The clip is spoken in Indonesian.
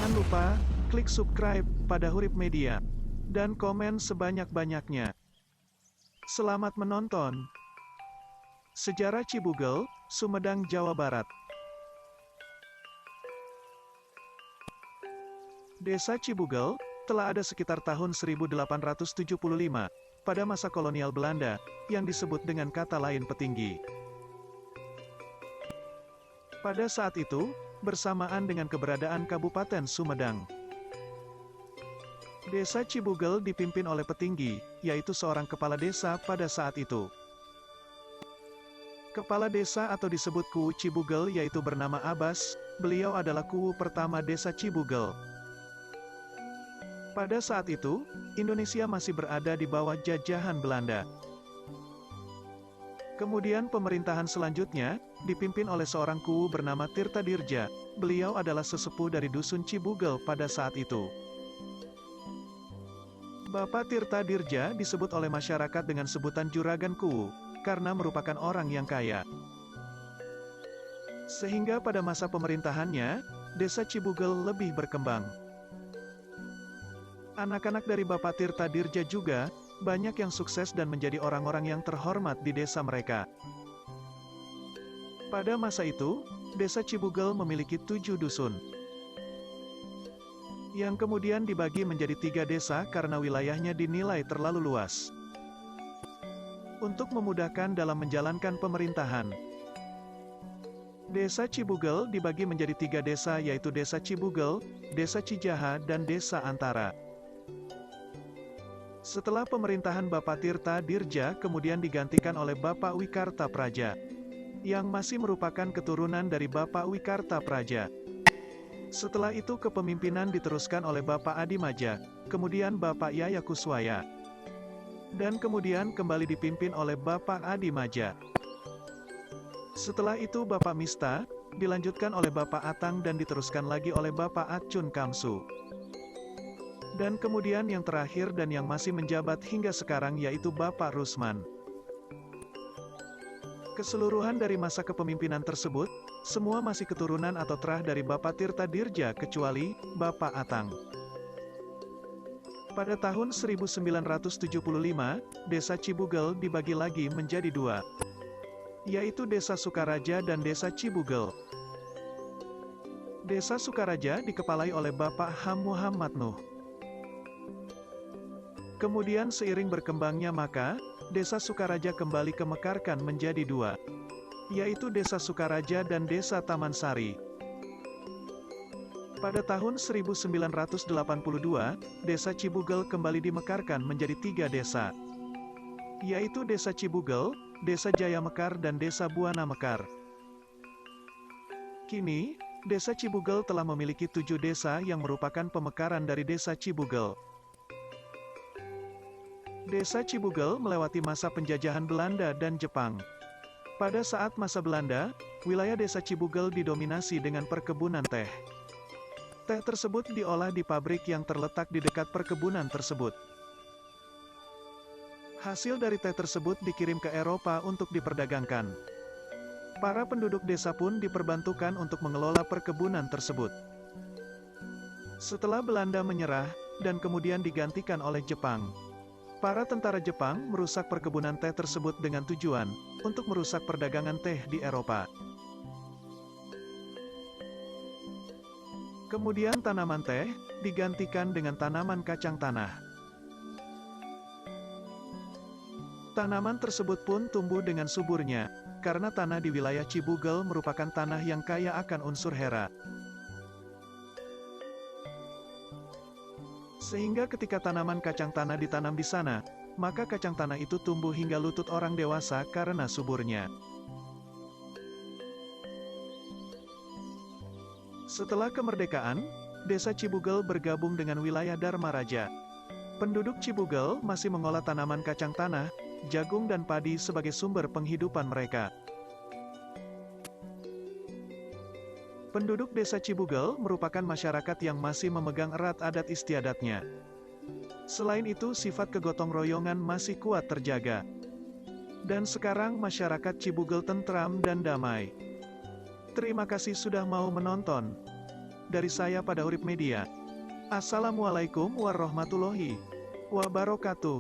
Jangan lupa, klik subscribe pada Hurip Media. Dan komen sebanyak-banyaknya. Selamat menonton. Sejarah Cibugel, Sumedang, Jawa Barat. Desa Cibugel telah ada sekitar tahun 1875, pada masa kolonial Belanda, yang disebut dengan kata lain Petinggi. Pada saat itu, bersamaan dengan keberadaan Kabupaten Sumedang, Desa Cibugel dipimpin oleh Petinggi, yaitu seorang kepala desa pada saat itu. Kepala desa atau disebut Kuwu Cibugel yaitu bernama Abbas, beliau adalah Kuwu pertama Desa Cibugel. Pada saat itu, Indonesia masih berada di bawah jajahan Belanda. Kemudian pemerintahan selanjutnya, dipimpin oleh seorang Kuwu bernama Tirta Dirja, beliau adalah sesepuh dari Dusun Cibugel pada saat itu. Bapak Tirta Dirja disebut oleh masyarakat dengan sebutan Juragan Kuwu, karena merupakan orang yang kaya. Sehingga pada masa pemerintahannya, Desa Cibugel lebih berkembang. Anak-anak dari Bapak Tirta Dirja juga, banyak yang sukses dan menjadi orang-orang yang terhormat di desa mereka. Pada masa itu, Desa Cibugel memiliki 7 dusun, yang kemudian dibagi menjadi 3 desa karena wilayahnya dinilai terlalu luas. Untuk memudahkan dalam menjalankan pemerintahan, Desa Cibugel dibagi menjadi 3 desa yaitu Desa Cibugel, Desa Cijaha, dan Desa Antara. Setelah pemerintahan Bapak Tirta Dirja kemudian digantikan oleh Bapak Wikarta Praja, yang masih merupakan keturunan dari Bapak Wikarta Praja. Setelah itu kepemimpinan diteruskan oleh Bapak Adi Majak, kemudian Bapak Yaya Kuswaya, dan kemudian kembali dipimpin oleh Bapak Adi Majak. Setelah itu Bapak Mista, dilanjutkan oleh Bapak Atang dan diteruskan lagi oleh Bapak Acun Kamsu. Dan kemudian yang terakhir dan yang masih menjabat hingga sekarang yaitu Bapak Rusman. Keseluruhan dari masa kepemimpinan tersebut, semua masih keturunan atau terah dari Bapak Tirta Dirja kecuali Bapak Atang. Pada tahun 1975, Desa Cibugel dibagi lagi menjadi 2, yaitu Desa Sukaraja dan Desa Cibugel. Desa Sukaraja dikepalai oleh Bapak Ham Muhammad Nuh. Kemudian seiring berkembangnya maka, Desa Sukaraja kembali kemekarkan menjadi 2, yaitu Desa Sukaraja dan Desa Taman Sari. Pada tahun 1982, Desa Cibugel kembali dimekarkan menjadi 3 desa, yaitu Desa Cibugel, Desa Jaya Mekar, dan Desa Buana Mekar. Kini, Desa Cibugel telah memiliki 7 desa yang merupakan pemekaran dari Desa Cibugel. Desa Cibugel melewati masa penjajahan Belanda dan Jepang. Pada saat masa Belanda, wilayah Desa Cibugel didominasi dengan perkebunan teh. Teh tersebut diolah di pabrik yang terletak di dekat perkebunan tersebut. Hasil dari teh tersebut dikirim ke Eropa untuk diperdagangkan. Para penduduk desa pun diperbantukan untuk mengelola perkebunan tersebut. Setelah Belanda menyerah, dan kemudian digantikan oleh Jepang, para tentara Jepang merusak perkebunan teh tersebut dengan tujuan untuk merusak perdagangan teh di Eropa. Kemudian tanaman teh digantikan dengan tanaman kacang tanah. Tanaman tersebut pun tumbuh dengan suburnya, karena tanah di wilayah Cibugel merupakan tanah yang kaya akan unsur hera. Sehingga ketika tanaman kacang tanah ditanam di sana, maka kacang tanah itu tumbuh hingga lutut orang dewasa karena suburnya. Setelah kemerdekaan, Desa Cibugel bergabung dengan wilayah Dharma Raja. Penduduk Cibugel masih mengolah tanaman kacang tanah, jagung dan padi sebagai sumber penghidupan mereka. Penduduk Desa Cibugel merupakan masyarakat yang masih memegang erat adat istiadatnya. Selain itu sifat kegotong royongan masih kuat terjaga. Dan sekarang masyarakat Cibugel tentram dan damai. Terima kasih sudah mau menonton. dari saya pada Urip Media. Assalamualaikum warahmatullahi wabarakatuh.